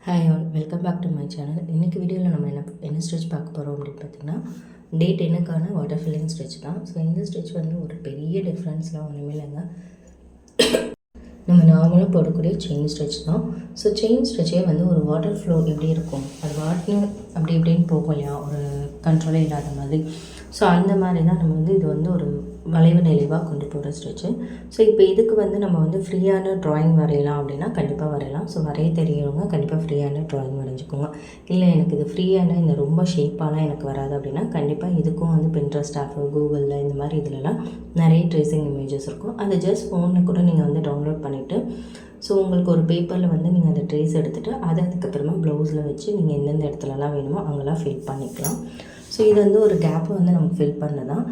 Hi all, welcome back to my channel. இன்றைக்கி வீடியோவில் நம்ம என்ன ஸ்டிச் பார்க்க போகிறோம் அப்படின்னு பார்த்திங்கன்னா, டே 10க்கான வாட்டர் ஃபில்லிங் ஸ்டிச் தான். ஸோ இந்த ஸ்டிச் வந்து ஒரு பெரிய டிஃப்ரென்ஸ்லாம் ஒன்றுமே இல்லைங்க. நம்ம நார்மலாக போடக்கூடிய செயின் ஸ்டிச் தான். ஸோ செயின் ஸ்டிச்சே வந்து ஒரு வாட்டர் ஃப்ளோ எப்படி இருக்கும், அது வாட்னு அப்படி இப்படின்னு போகும் இல்லையா, ஒரு கண்ட்ரோலே இல்லாத மாதிரி. ஸோ அந்த மாதிரி தான் நம்ம வந்து இது வந்து ஒரு வளைவு நெளிவாக கொண்டு போகிற ஸ்டிச்சு. ஸோ இப்போ இதுக்கு வந்து நம்ம வந்து ஃப்ரீயான ட்ராயிங் வரையலாம் அப்படின்னா கண்டிப்பாக வரையலாம். ஸோ வரைய தெரியறவங்க கண்டிப்பாக ஃப்ரீயான ட்ராயிங் வரைஞ்சிக்கோங்க. இல்லை எனக்கு இது ஃப்ரீயான இந்த ரொம்ப ஷேப்பாலாம் எனக்கு வராது அப்படின்னா கண்டிப்பாக இதுக்கும் வந்து பின்ட்ரெஸ்ட் ஆப்பு, கூகுளில் இந்த மாதிரி இதிலலாம் நிறைய ட்ரேசிங் இமேஜஸ் இருக்கும். அதை ஜஸ்ட் ஃபோனில் கூட நீங்கள் வந்து டவுன்லோட் பண்ணிவிட்டு, ஸோ உங்களுக்கு ஒரு பேப்பரில் வந்து நீங்கள் அந்த ட்ரேஸ் எடுத்துகிட்டு அதை அதுக்கப்புறமா ப்ளவுஸில் வச்சு நீங்கள் எந்தெந்த இடத்துலலாம் வேணுமோ அங்கெல்லாம் ஃபில் பண்ணிக்கலாம். ஸோ இது வந்து ஒரு கேப்பை வந்து நமக்கு ஃபில் பண்ண தான்.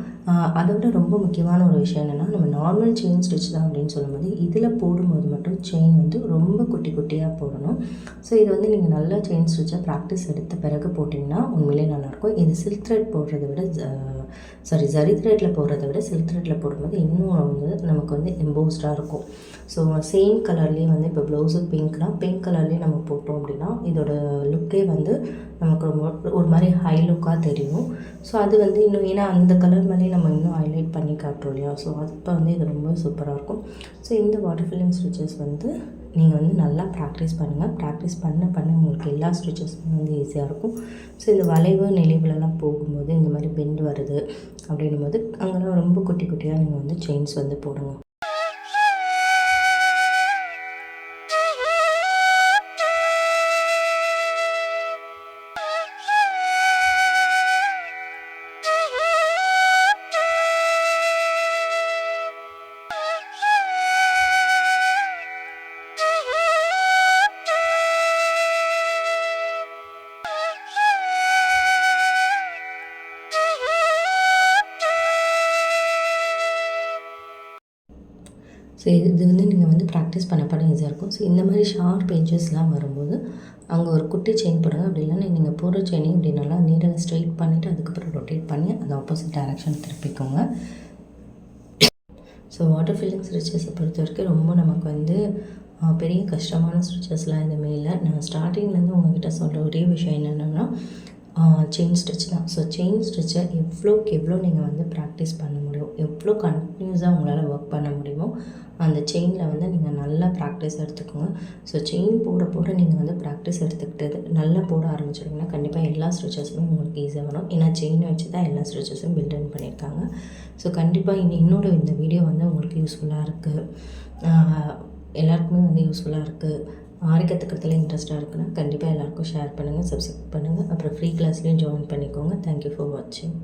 அதை விட ரொம்ப முக்கியமான ஒரு விஷயம் என்னென்னா, நம்ம நார்மல் செயின் ஸ்டிச் தான் அப்படின்னு சொல்லும்போது இதில் போடும்போது மட்டும் செயின் வந்து ரொம்ப குட்டி குட்டியாக போடணும். ஸோ இது வந்து நீங்கள் நல்லா செயின் ஸ்டிச்சை ப்ராக்டிஸ் எடுத்த பிறகு போட்டிங்கன்னா உண்மையிலே நல்லாயிருக்கும். இது சில்க் த்ரெட் போடுறத விட ஜரி த்ரெட்டில் போடுறத விட சில்க் த்ரெட்டில் போடும்போது இன்னும் வந்து நமக்கு வந்து எம்போஸ்டாக இருக்கும். ஸோ சேம் கலர்லேயே வந்து இப்போ ப்ளவுஸு பிங்க்னால் பிங்க் கலர்லேயே நம்ம போட்டோம் அப்படின்னா இதோட லுக்கே வந்து நமக்கு ரொம்ப ஒரு மாதிரி ஹை லுக்காக தெரியும். ஸோ அது வந்து இன்னும் ஏன்னா அந்த கலர் மேலேயே நம்ம இன்னும் ஹைலைட் பண்ணி காட்டுறோம் இல்லையா, ஸோ அப்போ வந்து இது ரொம்ப சூப்பராக இருக்கும். ஸோ இந்த வாட்டர் ஃபில்லிங் ஸ்டிச்சஸ் வந்து நீங்கள் வந்து நல்லா ப்ராக்டிஸ் பண்ணுங்கள். ப்ராக்டிஸ் பண்ண உங்களுக்கு எல்லா ஸ்டிச்சஸுமே வந்து ஈஸியாக இருக்கும். ஸோ இந்த வளைவு நெளிவுலலாம் போகும்போது இந்த மாதிரி பெண்ட் வருது அப்படின்னும் போது அங்கெல்லாம் ரொம்ப குட்டி குட்டியாக நீங்கள் வந்து செயின்ஸ் வந்து போடுங்க. ஸோ இது வந்து நீங்கள் வந்து ப்ராக்டிஸ் பண்ண ஈஸியாக இருக்கும். ஸோ இந்த மாதிரி ஷார்ப் எட்ஜஸ்லாம் வரும்போது அங்கே ஒரு குட்டி செயின் போடுங்க. அப்படி இல்லைன்னா நீங்கள் போடுற செயினையும் இப்படி நல்லா நீடலை ஸ்ட்ரைட் பண்ணிவிட்டு அதுக்கப்புறம் ரொட்டேட் பண்ணி அது ஆப்போசிட் டைரக்ஷன் திருப்பிக்கோங்க. ஸோ வாட்டர் ஃபில்லிங் ஸ்டிச்சஸை பொறுத்த வரைக்கும் ரொம்ப நமக்கு வந்து பெரிய கஷ்டமான ஸ்டிச்சஸ்லாம் எதுவுமே இல்லை. நான் ஸ்டார்டிங்லேருந்து உங்கள்கிட்ட சொல்கிற ஒரே விஷயம் என்னென்னா செயின் ஸ்டிச் தான். ஸோ செயின் ஸ்டிச்சை எவ்வளோக்கு எவ்வளோ நீங்கள் வந்து ப்ராக்டிஸ் பண்ண முடியும், எவ்வளோ கண்டினியூஸாக உங்களால் ஒர்க் பண்ண முடியுமோ அந்த செயினில் வந்து நீங்கள் நல்லா ப்ராக்டிஸ் எடுத்துக்கோங்க. ஸோ செயின் போட நீங்கள் வந்து ப்ராக்டிஸ் எடுத்துக்கிட்டது நல்லா போட ஆரம்பிச்சிட்டிங்கன்னா கண்டிப்பாக எல்லா ஸ்டிச்சஸுமே உங்களுக்கு ஈஸியாக வரும். ஏன்னா செயினை வச்சு தான் எல்லா ஸ்டிச்சஸும் பில்டன் பண்ணியிருக்காங்க. ஸோ கண்டிப்பாக இன்னோட இந்த வீடியோ வந்து உங்களுக்கு யூஸ்ஃபுல்லாக இருக்குது, எல்லாருக்குமே வந்து யூஸ்ஃபுல்லாக இருக்குது. ஆரி கற்றுக்கிறதுல இன்ட்ரெஸ்ட்டாக இருக்குன்னா கண்டிப்பாக எல்லாேருக்கும் ஷேர் பண்ணுங்கள், சப்ஸ்கிரைப் பண்ணுங்கள். அப்புறம் ஃப்ரீ கிளாஸ்லேயும் ஜாயின் பண்ணிக்கோங்க. தேங்க்யூ ஃபார் வாட்சிங்.